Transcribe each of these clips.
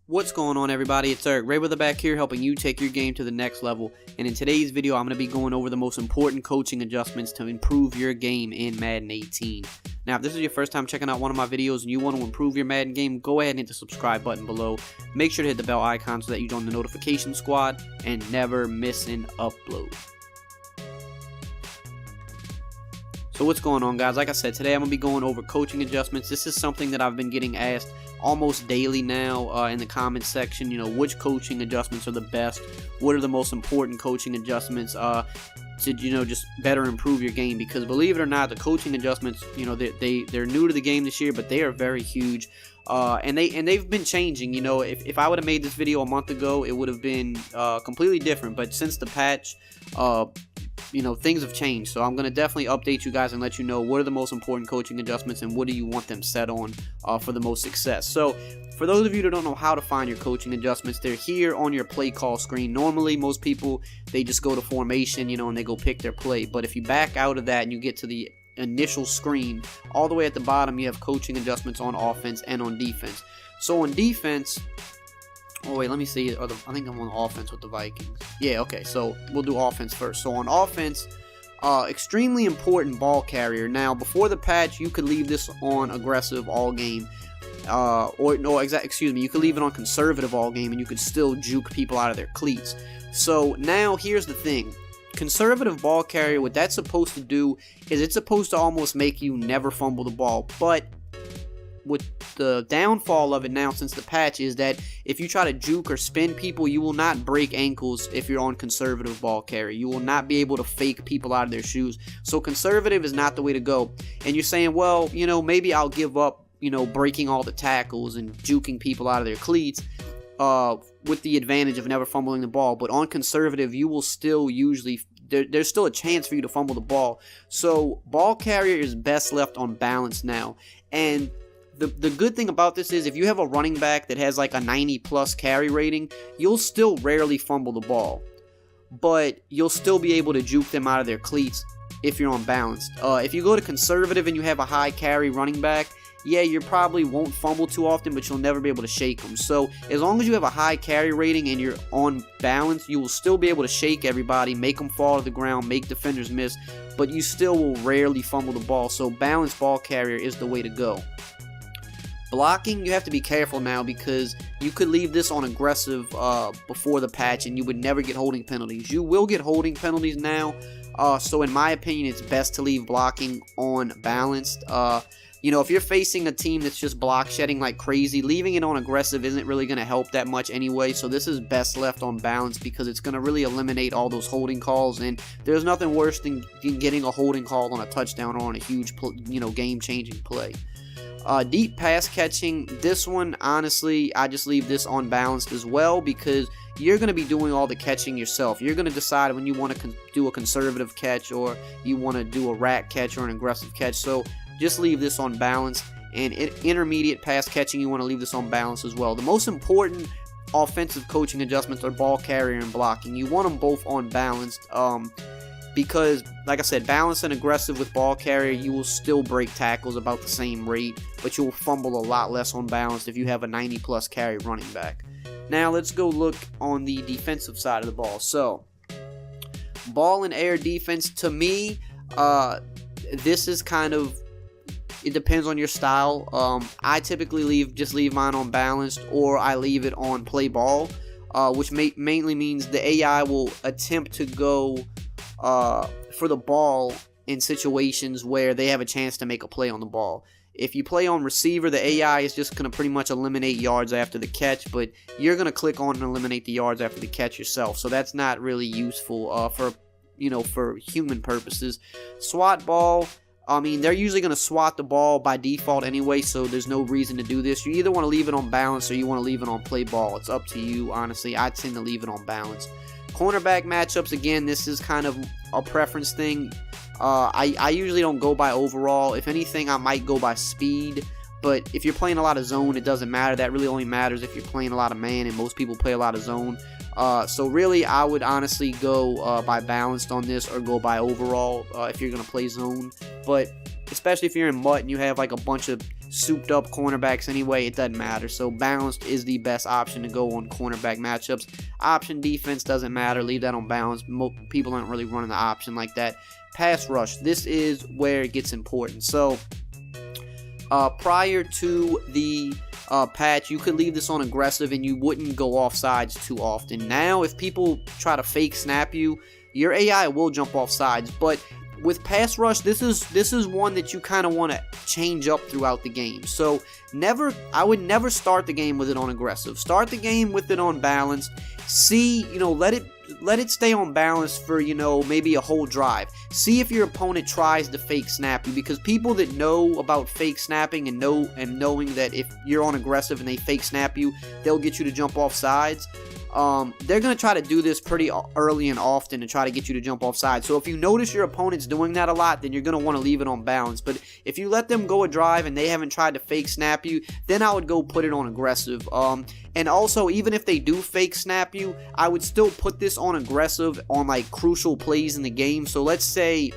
What's going on, everybody? It's EricRayweather back here helping you take your game to the next level. And in today's video, I'm going to be going over the most important coaching adjustments to improve your game in Madden 18. Now, if this is your first time checking out one of my videos and you want to improve your Madden game, go ahead and hit the subscribe button below. Make sure to hit the bell icon so that you join the notification squad and never miss an upload. So what's going on, guys? Like I said, today I'm going to be going over coaching adjustments. This is something that I've been getting asked almost daily now in the comments section. You know, which coaching adjustments are the best? What are the most important coaching adjustments to, just better improve your game? Because believe it or not, the coaching adjustments, they're new to the game this year, but they are very huge. And they've been changing. You know, if I would have made this video a month ago, it would have been completely different. But since the patch, things have changed, so I'm going to definitely update you guys and let you know what are the most important coaching adjustments and what do you want them set on for the most success. So for those of you that don't know how to find your coaching adjustments, they're here on your play call screen. Normally, most people, they just go to formation, and they go pick their play. But if you back out of that and you get to the initial screen, all the way at the bottom, you have coaching adjustments on offense and on defense. So on defense, oh wait, let me see. I think I'm on offense with the Vikings. Yeah, okay, so we'll do offense first. So on offense, extremely important ball carrier. Now, before the patch, you could leave this on aggressive all game. You could leave it on conservative all game and you could still juke people out of their cleats. So now here's the thing. Conservative ball carrier, what that's supposed to do is it's supposed to almost make you never fumble the ball. But with the downfall of it now since the patch is that if you try to juke or spin people, you will not break ankles if you're on conservative ball carry. You will not be able to fake people out of their shoes. So conservative is not the way to go. And you're saying, well, maybe I'll give up, breaking all the tackles and juking people out of their cleats with the advantage of never fumbling the ball. But on conservative, you will still usually there's still a chance for you to fumble the ball. So ball carrier is best left on balance now. And the good thing about this is if you have a running back that has like a 90+ carry rating, you'll still rarely fumble the ball. But you'll still be able to juke them out of their cleats if you're unbalanced. If you go to conservative and you have a high carry running back, yeah, you probably won't fumble too often, but you'll never be able to shake them. So as long as you have a high carry rating and you're on balance, you will still be able to shake everybody, make them fall to the ground, make defenders miss, but you still will rarely fumble the ball. So balanced ball carrier is the way to go. Blocking, you have to be careful now because you could leave this on aggressive before the patch and you would never get holding penalties. You will get holding penalties now, so in my opinion, it's best to leave blocking on balanced. If you're facing a team that's just block shedding like crazy, leaving it on aggressive isn't really going to help that much anyway, so this is best left on balance because it's going to really eliminate all those holding calls, and there's nothing worse than getting a holding call on a touchdown or on a huge, game-changing play. Deep pass catching, this one, honestly, I just leave this unbalanced as well because you're going to be doing all the catching yourself. You're going to decide when you want to do a conservative catch or you want to do a rat catch or an aggressive catch. So just leave this unbalanced. And intermediate pass catching, you want to leave this unbalanced as well. The most important offensive coaching adjustments are ball carrier and blocking. You want them both unbalanced. Because, like I said, balanced and aggressive with ball carrier, you will still break tackles about the same rate, but you'll fumble a lot less on balance if you have a 90+ carry running back. Now, let's go look on the defensive side of the ball. So, ball and air defense, to me, this is kind of, it depends on your style. I typically just leave mine on balanced, or I leave it on play ball, which mainly means the AI will attempt to go for the ball in situations where they have a chance to make a play on the ball. If you play on receiver, the AI is just going to pretty much eliminate yards after the catch, but you're going to click on and eliminate the yards after the catch yourself. So that's not really useful for human purposes. SWAT ball, they're usually going to SWAT the ball by default anyway, so there's no reason to do this. You either want to leave it on balance or you want to leave it on play ball. It's up to you, honestly. I tend to leave it on balance. Cornerback matchups, again, this is kind of a preference thing. I usually don't go by overall. If anything, I might go by speed. But if you're playing a lot of zone, it doesn't matter. That really only matters if you're playing a lot of man, and most people play a lot of zone. So really, I would honestly go by balanced on this or go by overall if you're going to play zone. But especially if you're in MUT and you have like a bunch of souped up cornerbacks anyway, it doesn't matter. So balanced is the best option to go on cornerback matchups. Option defense doesn't matter, leave that on balanced. People aren't really running the option like that. Pass rush, this is where it gets important. So prior to the patch, you could leave this on aggressive and you wouldn't go off sides too often. Now, if people try to fake snap you, your AI will jump off sides, but with pass rush, this is one that you kind of want to change up throughout the game. So I would never start the game with it on aggressive. Start the game with it on balanced. See, let it stay on balance for, maybe a whole drive. See if your opponent tries to fake snap you, because people that know about fake snapping and knowing that if you're on aggressive and they fake snap you, they'll get you to jump off sides. They're going to try to do this pretty early and often to try to get you to jump off sides. So if you notice your opponent's doing that a lot, then you're going to want to leave it on balance. But if you let them go a drive and they haven't tried to fake snap you, then I would go put it on aggressive. And also, even if they do fake snap you, I would still put this on aggressive on like crucial plays in the game. So let's say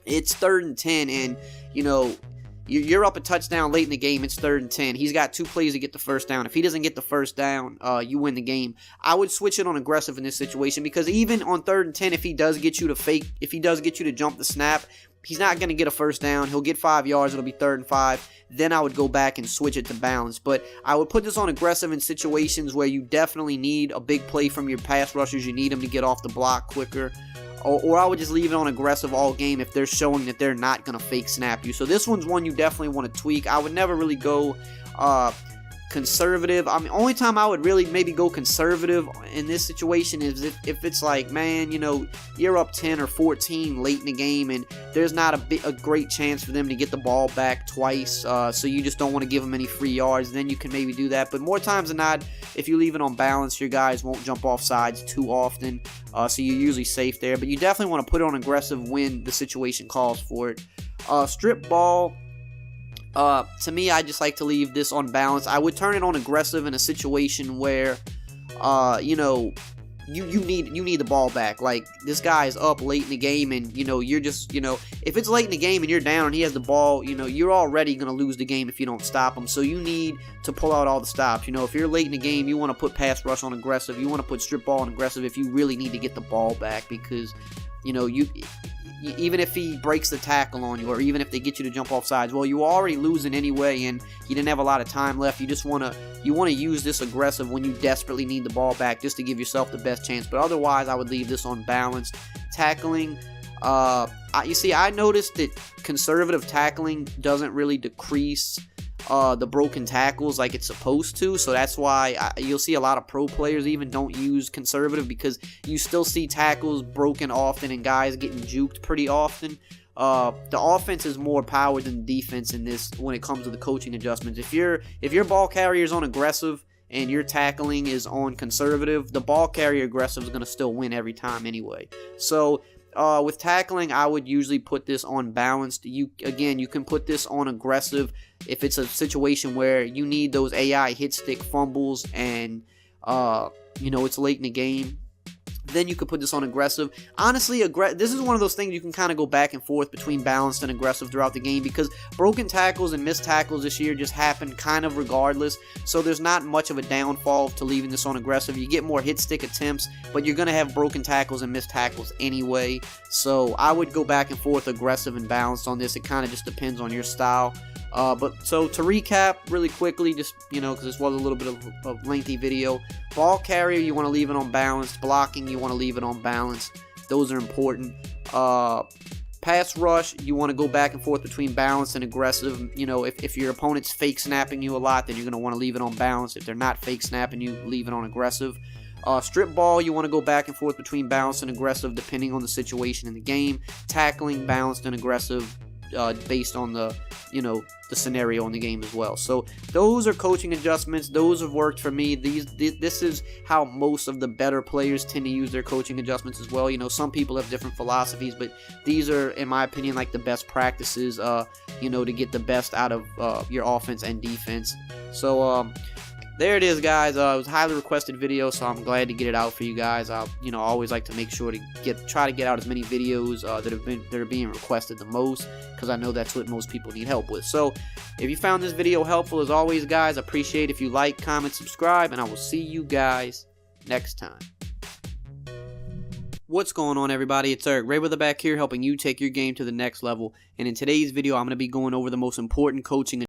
it's 3rd and 10 and, you're up a touchdown late in the game, it's 3rd and 10. He's got 2 plays to get the first down. If he doesn't get the first down, you win the game. I would switch it on aggressive in this situation, because even on 3rd and 10, if he does get you to jump the snap, he's not going to get a first down. He'll get 5 yards. It'll be 3rd and 5. Then I would go back and switch it to balance. But I would put this on aggressive in situations where you definitely need a big play from your pass rushers. You need them to get off the block quicker. Or I would just leave it on aggressive all game if they're showing that they're not going to fake snap you. So this one's one you definitely want to tweak. I would never really go conservative. I mean, only time I would really maybe go conservative in this situation is if it's like, man, you're up 10 or 14 late in the game and there's not a great chance for them to get the ball back twice, so you just don't want to give them any free yards. Then you can maybe do that. But more times than not, if you leave it on balance, your guys won't jump off sides too often, so you're usually safe there. But you definitely want to put it on aggressive when the situation calls for it. Strip ball, to me, I just like to leave this on balance. I would turn it on aggressive in a situation where, you need the ball back. Like, this guy is up late in the game and, you're just, if it's late in the game and you're down and he has the ball, you're already going to lose the game if you don't stop him. So you need to pull out all the stops. If you're late in the game, you want to put pass rush on aggressive. You want to put strip ball on aggressive if you really need to get the ball back, because, even if he breaks the tackle on you, or even if they get you to jump off sides, well, you're already losing anyway, and you didn't have a lot of time left. You just want to use this aggressive when you desperately need the ball back, just to give yourself the best chance. But otherwise, I would leave this on balanced. Tackling, you see, I noticed that conservative tackling doesn't really decrease the broken tackles like it's supposed to, so that's why you'll see a lot of pro players even don't use conservative, because you still see tackles broken often and guys getting juked pretty often. The offense is more power than defense in this when it comes to the coaching adjustments. If your ball carrier is on aggressive and your tackling is on conservative, the ball carrier aggressive is going to still win every time anyway. So with tackling, I would usually put this on balanced. You can put this on aggressive if it's a situation where you need those AI hit stick fumbles and it's late in the game. Then you could put this on aggressive. Honestly, this is one of those things you can kind of go back and forth between balanced and aggressive throughout the game, because broken tackles and missed tackles this year just happen kind of regardless. So there's not much of a downfall to leaving this on aggressive. You get more hit stick attempts, but you're going to have broken tackles and missed tackles anyway. So I would go back and forth aggressive and balanced on this. It kind of just depends on your style. So to recap really quickly, just, because this was a little bit of a lengthy video. Ball carrier, you want to leave it on balanced. Blocking, you want to leave it on balanced. Those are important. Pass rush, you want to go back and forth between balanced and aggressive. If your opponent's fake snapping you a lot, then you're going to want to leave it on balanced. If they're not fake snapping you, leave it on aggressive. Strip ball, you want to go back and forth between balanced and aggressive depending on the situation in the game. Tackling, balanced and aggressive based on the scenario in the game as well. So those are coaching adjustments. Those have worked for me. This is how most of the better players tend to use their coaching adjustments as well. Some people have different philosophies, but these are, in my opinion, like the best practices, to get the best out of your offense and defense. So there it is, guys. It was a highly requested video, so I'm glad to get it out for you guys. I always like to make sure to try to get out as many videos that are being requested the most, because I know that's what most people need help with. So if you found this video helpful, as always, guys, I appreciate if you like, comment, subscribe, and I will see you guys next time. What's going on, everybody? It's EricRayweather back here, helping you take your game to the next level. And in today's video, I'm going to be going over the most important coaching